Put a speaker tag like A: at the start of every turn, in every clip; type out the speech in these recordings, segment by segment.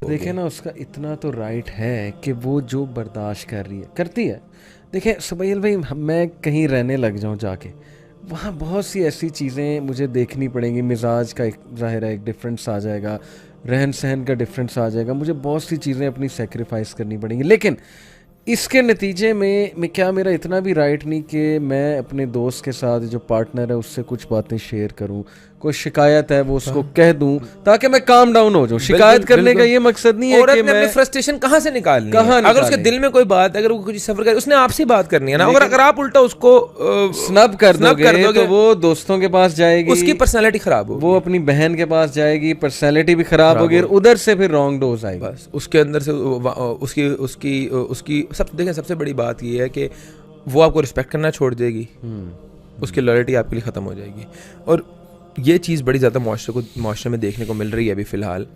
A: देखे ना, उसका इतना तो राइट है कि वो जो बर्दाश्त कर रही है करती है। देखें सुबैल भाई, मैं कहीं रहने लग जाऊं जाके, वहाँ बहुत सी ऐसी चीज़ें मुझे देखनी पड़ेंगी। मिजाज का एक ज़ाहिर है एक डिफरेंस आ जाएगा, रहन सहन का डिफरेंस आ जाएगा, मुझे बहुत सी चीज़ें अपनी सेक्रीफाइस करनी पड़ेंगी। लेकिन इसके नतीजे में क्या मेरा इतना भी राइट नहीं कि मैं अपने दोस्त के साथ जो पार्टनर है उससे कुछ बातें शेयर करूं, कोई शिकायत है वो उसको कह दूं ताकि मैं काम डाउन हो जाऊं। शिकायत करने का ये मकसद नहीं है कि मैं
B: अपनी फ्रस्ट्रेशन कहाँ से निकालनी है। अगर उसके दिल में कोई बात है, अगर वो कुछ सफर करे, उसने आपसे ही बात करनी है ना। अगर आप उल्टा उसको
A: स्नब कर दोगे तो वो दोस्तों के पास जाएगी,
B: उसकी पर्सनालिटी खराब होगी,
A: वो अपनी बहन के पास जाएगी, पर्सनालिटी भी खराब होगी, और उधर से फिर रॉन्ग डोज आएगी।
B: बस उसके अंदर से उसकी उसकी उसकी सब देखें, सबसे बड़ी बात ये है कि वो आपको रिस्पेक्ट करना छोड़ देगी, उसकी लॉयल्टी आपके लिए ख़त्म हो जाएगी। और ये चीज़ बड़ी ज़्यादा माशरे में देखने को मिल रही है अभी फ़िलहाल,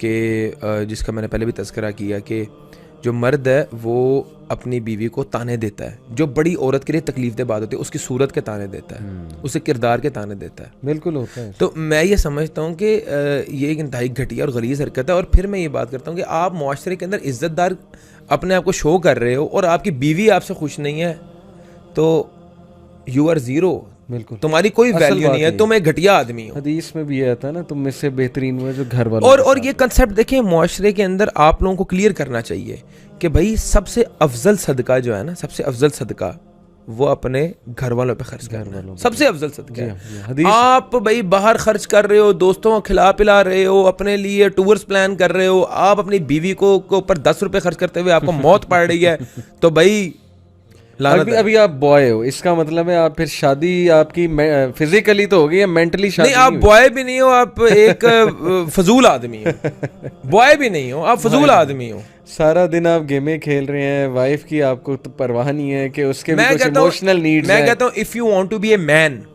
B: कि जिसका मैंने पहले भी तज़किरा किया कि जो मर्द है वो अपनी बीवी को ताने देता है, जो बड़ी औरत के लिए तकलीफ दे बात होती है, उसकी सूरत के ताने देता है, उसे किरदार के ताने देता है।
A: बिल्कुल होता है।
B: तो मैं ये समझता हूँ कि ये एक इंतहाई घटिया और गलीज़ हरकत है। और फिर मैं ये बात करता हूँ कि आप माशरे के अंदर इज़्ज़तदार अपने आप को शो कर रहे हो और आपकी बीवी आपसे खुश नहीं है, तो यू आर ज़ीरो।
A: बिल्कुल,
B: तुम्हारी कोई वैल्यू नहीं है, तुम एक घटिया आदमी हो।
A: हदीस में भी आता है ना, तुम में से बेहतरीन वो जो घर वालों
B: और ये कंसेप्ट देखें, मुआशरे के अंदर आप लोगों को क्लियर करना चाहिए कि भाई सबसे अफजल सदका जो है ना, सबसे अफजल सदका वो अपने घर वालों पे खर्च करना, सबसे अफजल सदका है। आप भाई बाहर खर्च कर रहे हो, दोस्तों को खिला पिला रहे हो, अपने लिए टूर्स प्लान कर रहे हो, आप अपनी बीवी को ऊपर 10 रुपए खर्च करते हुए आपको मौत पड़ रही है, तो भाई
A: अभी आप बॉय हो, इसका मतलब है आप फिर शादी आपकी फिजिकली तो होगी या मेंटली शादी
B: नहीं। आप बॉय भी नहीं हो, आप एक फजूल आदमी हो। बॉय भी नहीं हो, आप फजूल आदमी हो।
A: सारा दिन आप गेमें खेल रहे हैं, वाइफ की आपको तो परवाह नहीं है कि उसके भी कुछ इमोशनल नीड्स हैं।
B: मैं कहता हूँ if you want to be a man,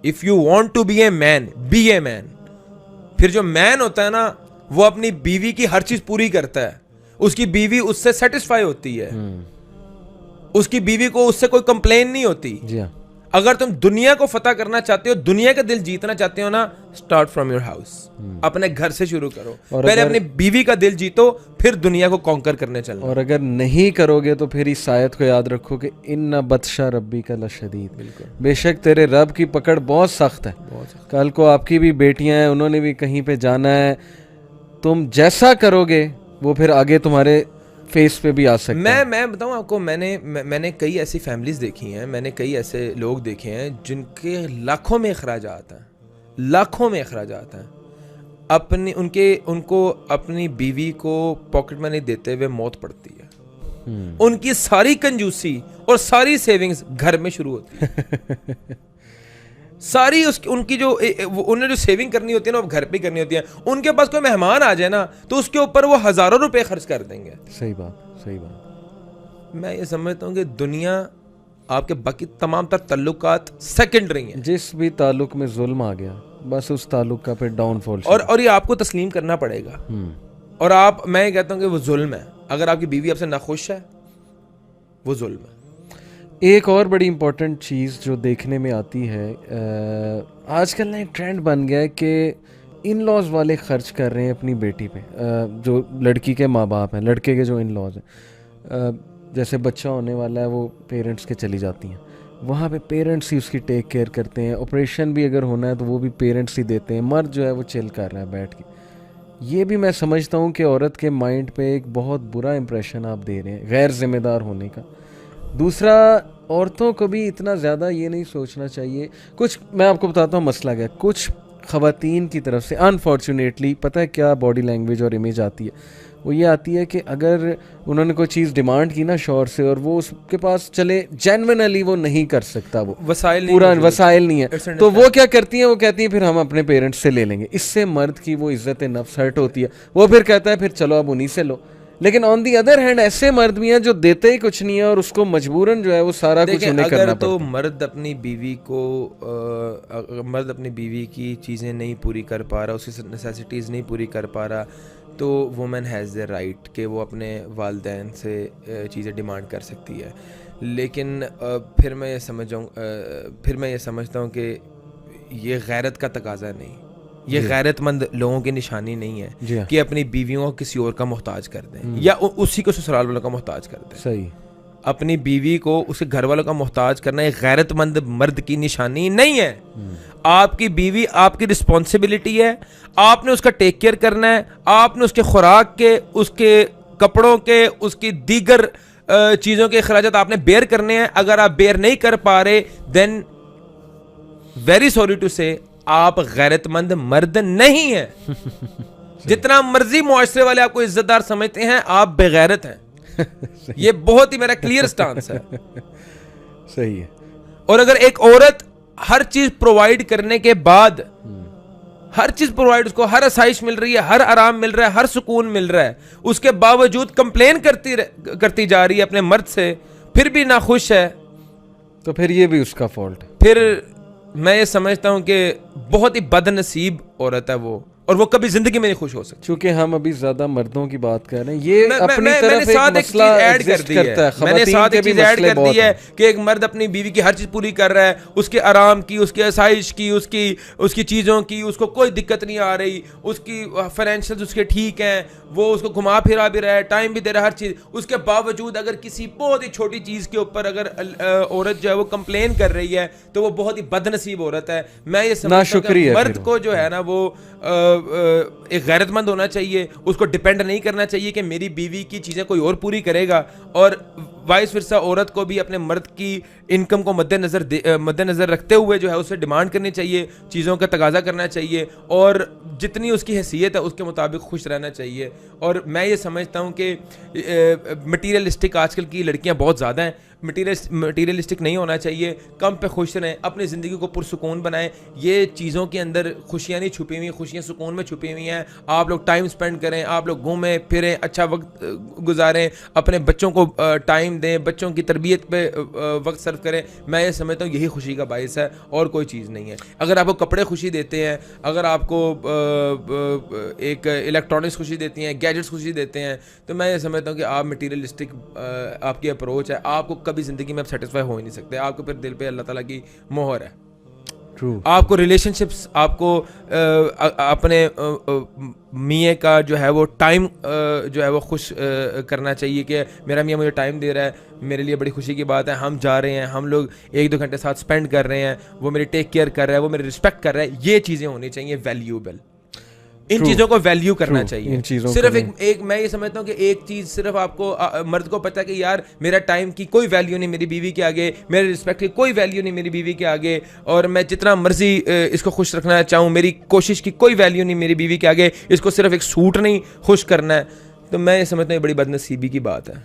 B: if you want to be a man, be a man. फिर जो मैन होता है ना, वो अपनी बीवी की हर चीज पूरी करता है, उसकी बीवी उससे सेटिस्फाई होती है, उसकी बीवी को उससे कोई कंप्लेन नहीं होती।
A: जी हाँ।
B: अगर तुम दुनिया को फतह करना चाहते हो, दुनिया का दिल जीतना चाहते हो ना, स्टार्ट फ्रॉम योर हाउस, अपने घर से शुरू करो। पहले अपनी बीवी का दिल जीतो, फिर दुनिया को कॉन्कर करने चलना।
A: और अगर नहीं करोगे तो फिर इस आयत को याद रखो कि इन्ना बत्शा रब्बी का लशदीद, बेशक तेरे रब की पकड़ बहुत सख्त है। कल को आपकी भी बेटियां हैं, उन्होंने भी कहीं पे जाना है, तुम जैसा करोगे वो फिर आगे तुम्हारे फेस पे भी आ सकता है।
B: मैं बताऊं आपको, मैंने कई ऐसी फैमिलीज देखी हैं, मैंने कई ऐसे लोग देखे हैं जिनके लाखों में अखराजात हैं, लाखों में अखराजात हैं। उनको अपनी बीवी को पॉकेट मनी देते हुए मौत पड़ती है। उनकी सारी कंजूसी और सारी सेविंग्स घर में शुरू होती है। सारी उनकी जो उन्हें जो सेविंग करनी होती है ना, वो घर पे करनी होती है। उनके पास कोई मेहमान आ जाए ना, तो उसके ऊपर वो हजारों रुपए खर्च कर देंगे।
A: सही बात, सही बात।
B: मैं ये समझता हूँ कि दुनिया आपके बाकी तमाम तर ताल्लुकात सेकेंडरी हैं।
A: जिस भी ताल्लुक में जुल्म आ गया, बस उस ताल्लुक का फिर डाउनफॉल।
B: और ये आपको तस्लीम करना पड़ेगा। और मैं ये कहता हूँ कि वो जुल्म है। अगर आपकी बीवी आपसे नाखुश है, वो जुल्म है।
A: एक और बड़ी इम्पोर्टेंट चीज़ जो देखने में आती है, आजकल ना एक ट्रेंड बन गया है कि इन लॉज वाले खर्च कर रहे हैं अपनी बेटी पे। जो लड़की के माँ बाप हैं, लड़के के जो इन लॉज हैं, जैसे बच्चा होने वाला है वो पेरेंट्स के चली जाती हैं, वहाँ पे पेरेंट्स ही उसकी टेक केयर करते हैं। ऑपरेशन भी अगर होना है तो वो भी पेरेंट्स ही देते हैं। मर्द जो है वो चिल कर रहा है बैठ के। ये भी मैं समझता हूँ कि औरत के माइंड पे एक बहुत बुरा इंप्रेशन आप दे रहे हैं गैर जिम्मेदार होने का। दूसरा, औरतों को भी इतना ज़्यादा ये नहीं सोचना चाहिए। कुछ मैं आपको बताता हूँ मसला क्या, कुछ ख़वातीन की तरफ से अनफॉर्चुनेटली पता है क्या बॉडी लैंग्वेज और इमेज आती है, वो ये आती है कि अगर उन्होंने कोई चीज़ डिमांड की ना शौहर से और वो उसके पास चले जेन्युइनली वो नहीं कर सकता, वो पूरा वसाइल नहीं है, तो वो क्या करती हैं, वो कहती हैं फिर हम अपने पेरेंट्स से ले लेंगे। इससे मर्द की वो इज़्ज़त नफ्स हर्ट होती है। वो फिर कहता है फिर चलो अब उन्हीं से लो। लेकिन ऑन दी अदर हैंड ऐसे मर्द भी हैं जो देते ही कुछ नहीं है और उसको मजबूरन जो है वो सारा कुछ उन्हें करना पड़ता है।
B: तो मर्द अपनी बीवी की चीज़ें नहीं पूरी कर पा रहा, उसकी नेसेसिटीज़ नहीं पूरी कर पा रहा, तो वुमेन हैज़ द राइट कि वो अपने वालिदैन से चीज़ें डिमांड कर सकती है। लेकिन फिर मैं ये समझता हूँ कि ये गैरत का तकाजा नहीं, ये गैरतमंद लोगों की निशानी नहीं है कि अपनी बीवियों को किसी और का मोहताज कर दें या उसी को ससुराल वालों का मोहताज कर दें।
A: सही।
B: अपनी बीवी को उसके घर वालों का मोहताज करना एक गैरतमंद मर्द की निशानी नहीं है। आपकी बीवी आपकी रिस्पॉन्सिबिलिटी है, आपने उसका टेक केयर करना है, आपने उसके खुराक के, उसके कपड़ों के, उसकी दीगर चीज़ों के अखराजात आपने बेयर करने हैं। अगर आप बेयर नहीं कर पा रहे देन वेरी सॉरी टू से आप गैरतमंद मर्द नहीं है। जितना मर्जी मुआशरे वाले आपको इज्जतदार समझते हैं, आप बेगैरत हैं। ये बहुत ही मेरा क्लियर स्टांस है।
A: सही है।
B: और अगर एक औरत हर चीज प्रोवाइड करने के बाद, हर चीज प्रोवाइड, उसको हर आसाइश मिल रही है, हर आराम मिल रहा है, हर सुकून मिल रहा है, उसके बावजूद कंप्लेन करती जा रही है अपने मर्द से, फिर भी ना खुश है,
A: तो फिर ये भी उसका फॉल्ट है।
B: फिर मैं ये समझता हूं कि बहुत ही बदनसीब औरत है वो, और वो कभी जिंदगी में नहीं खुश हो सकती।
A: क्योंकि हम अभी ज्यादा मर्दों की बात कर रहे हैं, ये अपनी तरफ
B: मैंने साथ एक चीज ऐड कर दी है, मैंने साथ एक चीज ऐड कर दी है कि एक मर्द अपनी बीवी की हर चीज पूरी कर रहा है, उसके आराम की, उसकी आसाइश की, उसकी चीजों की उसको कोई दिक्कत नहीं आ रही, उसकी फाइनेंशियल उसके ठीक हैं, वो उसको घुमा फिरा भी रहा है, टाइम भी दे रहा है, हर चीज। उसके बावजूद अगर किसी बहुत ही छोटी चीज के ऊपर अगर औरत जो है वो कंप्लेन कर रही है, तो वो बहुत ही बदनसीब औरत है। मैं ये समझता हूं मर्द को जो है ना वो एक गैरतमंद होना चाहिए, उसको डिपेंड नहीं करना चाहिए कि मेरी बीवी की चीज़ें कोई और पूरी करेगा, और वाइस वर्सा औरत को भी अपने मर्द की इनकम को मद्देनज़र रखते हुए जो है उससे डिमांड करनी चाहिए, चीज़ों का तगाजा करना चाहिए, और जितनी उसकी हैसियत है उसके मुताबिक खुश रहना चाहिए। और मैं ये समझता हूँ कि मटीरियलिस्टिक आजकल की लड़कियाँ बहुत ज़्यादा हैं, मटीरियलिस्टिक नहीं होना चाहिए, कम पे खुश रहें, अपनी ज़िंदगी को पुरसुकून बनाएं। ये चीज़ों के अंदर खुशियाँ नहीं छुपी हुई, खुशियाँ सुकून में छुपी हुई हैं। आप लोग टाइम स्पेंड करें, आप लोग घूमें फिरें, अच्छा वक्त गुजारें, अपने बच्चों को टाइम दें, बच्चों की तरबियत पे वक्त सर्व करें। मैं ये समझता हूँ यही खुशी का बायस है और कोई चीज़ नहीं है। अगर आपको कपड़े खुशी देते हैं, अगर आपको एक इलेक्ट्रॉनिक्स खुशी देती हैं, गैजेट्स खुशी देते हैं, तो मैं ये समझता हूँ कि आप मटीरियलिस्टिक आपकी अप्रोच है, आपको कभी ज़िंदगी में आप सेटिस्फाई हो ही नहीं सकते। आपको फिर दिल पे अल्लाह ताला की मोहर है।
A: True.
B: आपको रिलेशनशिप्स, आपको अपने मियाँ का जो है वो टाइम जो है वो खुश करना चाहिए कि मेरा मियाँ मुझे टाइम दे रहा है, मेरे लिए बड़ी खुशी की बात है, हम जा रहे हैं, हम लोग 1-2 घंटे साथ स्पेंड कर रहे हैं, वो मेरी टेक केयर कर रहा है, वो मेरी रिस्पेक्ट कर रहा है। ये चीज़ें होनी चाहिए वैल्यूएबल, इन चीज़ों को वैल्यू करना चाहिए। सिर्फ एक मैं ये समझता हूँ कि एक चीज़ सिर्फ आपको मर्द को पता है कि यार मेरा टाइम की कोई वैल्यू नहीं मेरी बीवी के आगे, मेरे रिस्पेक्ट की कोई वैल्यू नहीं मेरी बीवी के आगे, और मैं जितना मर्जी इसको खुश रखना चाहूँ, मेरी कोशिश की कोई वैल्यू नहीं मेरी बीवी के आगे, इसको सिर्फ एक सूट नहीं खुश करना है, तो मैं ये समझता हूँ बड़ी बदनसीबी की बात है।